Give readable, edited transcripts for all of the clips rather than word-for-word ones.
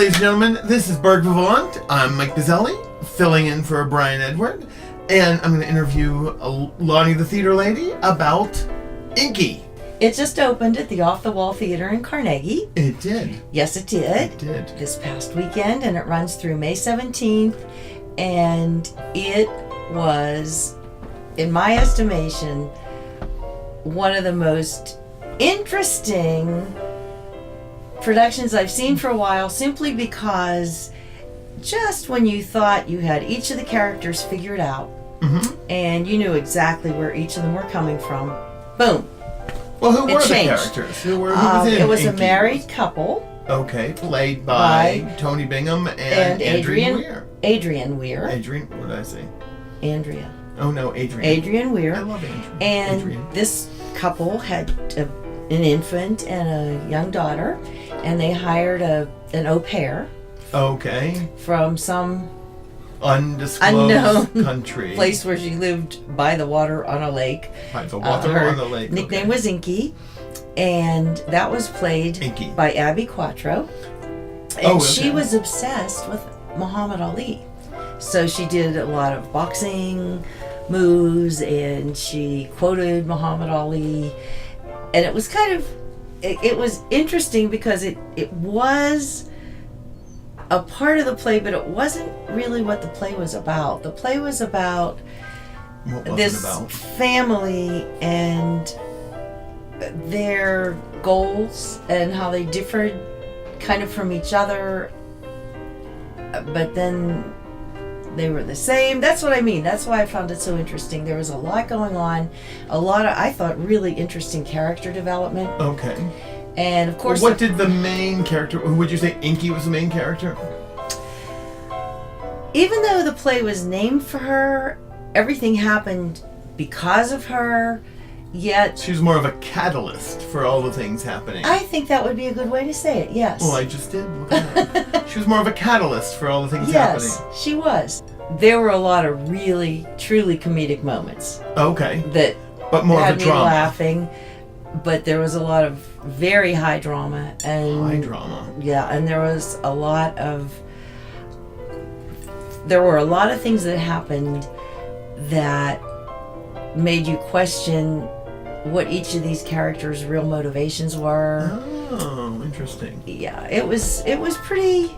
ladies and gentlemen. This is BURGH VIVANT. I'm Mike Bizzelli, filling in for Brian Edward, and I'm going to interview Lonnie the Theater Lady about INKY. It just opened at the Off the Wall Theater in Carnegie. It did. Yes, it did. It did. This past weekend, and it runs through May 17th, and it was, in my estimation, one of the most interesting productions I've seen for a while, simply because just when you thought you had each of the characters figured out, and you knew exactly where each of them were coming from, boom. Well, who were the changed. characters? Who was in it was INKY? a married couple. Okay, played by Tony Bingham and Adrian Weir. Adrian Weir. Adrian, what did I say? Andrea. Oh no, Adrian. Adrian Weir. I love Adrian. And Adrian. this couple had an infant and a young daughter, and they hired an au pair Okay. from some Undisclosed unknown country. place where she lived by the water on a lake. By the water Her on the lake. nickname was INKY, and that was played INKY. by Abby Quattro. And okay. she was obsessed with Muhammad Ali. So she did a lot of boxing moves, and she quoted Muhammad Ali. And it was kind of, it was interesting because it was a part of the play, but it wasn't really what the play was about. The play was about What was this it about? family and their goals and how they differed kind of from each other, but then they were the same. That's what I mean. That's why I found it so interesting. There was a lot going on, a lot of, I thought, really interesting character development. Okay. And of course, What did the main character, who would you say INKY was the main character? even though the play was named for her, everything happened because of her, yet She was more of a catalyst for all the things happening. I think that would be a good way to say it, yes. Well, I just did. Look at that. She was more of a catalyst for all the things Yes, happening. she was. There were a lot of really, truly comedic moments Okay. that But more had of a me drama. laughing, but there was a lot of very high drama and High drama. yeah, and there were a lot of things that happened that made you question what each of these characters' real motivations were. Oh, interesting. Yeah, it was pretty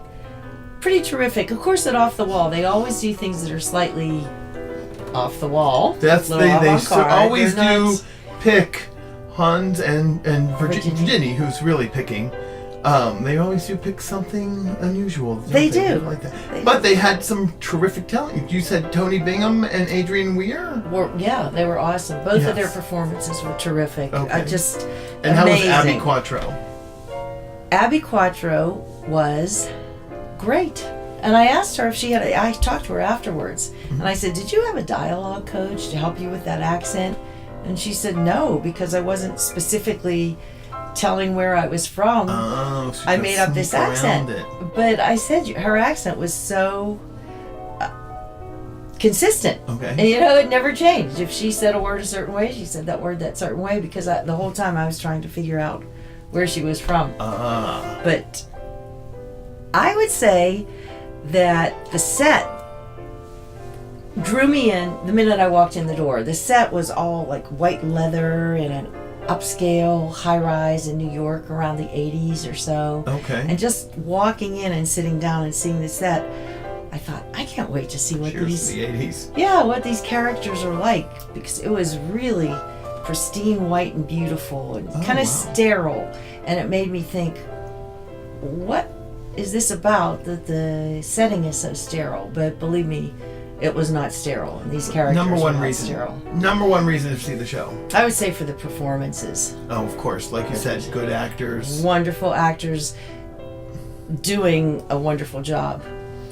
terrific. Of course, at Off the Wall, they always do things that are slightly off the wall. That's Little avant-garde. always They're do not- pick Hans and Virginia. Virginia, who's really picking. They always do pick something unusual. don't They do. Like that. They But they had some terrific talent. You said Tony Bingham and Adrian Weir? Yeah, they were awesome. Both of their Yes. performances were terrific. Okay. Just And how was amazing. Abby Quattro? Abby Quattro was great. And I asked her if she had, I talked to her afterwards, and I said, "Did you have a dialogue coach to help you with that accent?" And she said, "No, because I wasn't specifically telling where I was from. Oh, so I you made could up this sneak around accent." it. But I said her accent was so consistent. Okay. And it never changed. If she said a word a certain way, she said that word that certain way, because the whole time I was trying to figure out where she was from. But I would say that the set drew me in the minute I walked in the door. The set was all like white leather in an upscale high-rise in New York around the 80s or so. Okay. And just walking in and sitting down and seeing the set, I thought, I can't wait to see what Cheers to the 80s. what these characters are like, because it was really pristine white and beautiful and kind wow. of sterile. And it made me think, what is this about that the setting is so sterile? But believe me, it was not sterile, and these characters Number were one not reason. sterile. Number one reason to see the show. I would say for the performances. Oh, of course. Like you said, good actors. Wonderful actors doing a wonderful job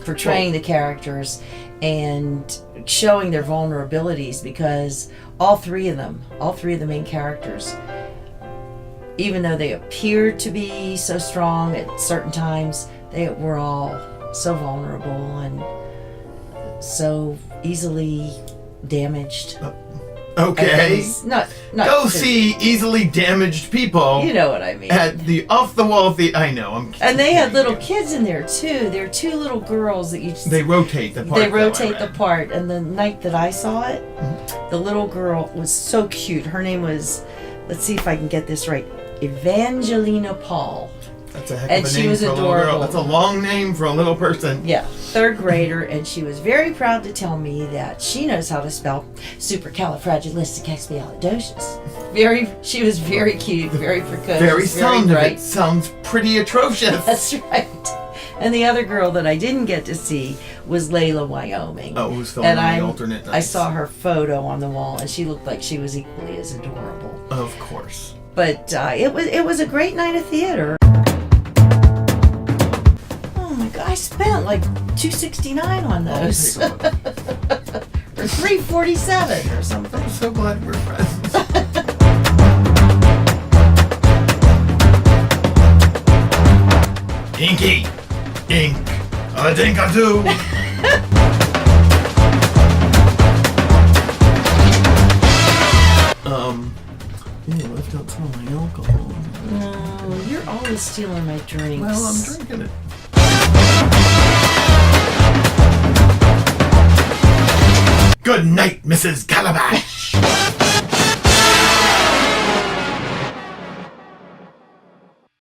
portraying the characters and showing their vulnerabilities, because all three of the main characters, even though they appeared to be so strong at certain times, they were all so vulnerable and so easily damaged. Okay. Not Go see easily damaged people. You know what I mean. At the off-the-wall theater. I know. And they had little kids in there too. There are two little girls that They rotate the part. They rotate the part. And the night that I saw it, the little girl was so cute. Her name was, let's see if I can get this right, Evangelina Paul. That's a heck And of a she name was for a little adorable. girl. That's a long name for a little person. Yeah, third grader, and she was very proud to tell me that she knows how to spell supercalifragilisticexpialidocious. She was very cute, very precocious, Very sound of bright. it sounds pretty atrocious. That's right. And the other girl that I didn't get to see was Layla, Wyoming. Oh, who's filming and the alternate nights. I saw her photo on the wall, and she looked like she was equally as adorable. Of course. But it was a great night of theater. Oh my God! I spent like $269 on those, Oh, or $347 or something. I'm so glad we're friends. Inky, ink, I think I do. Yeah, left out some of my alcohol. No, you're always stealing my drinks. Well, I'm drinking it. Good night, Mrs. Calabash.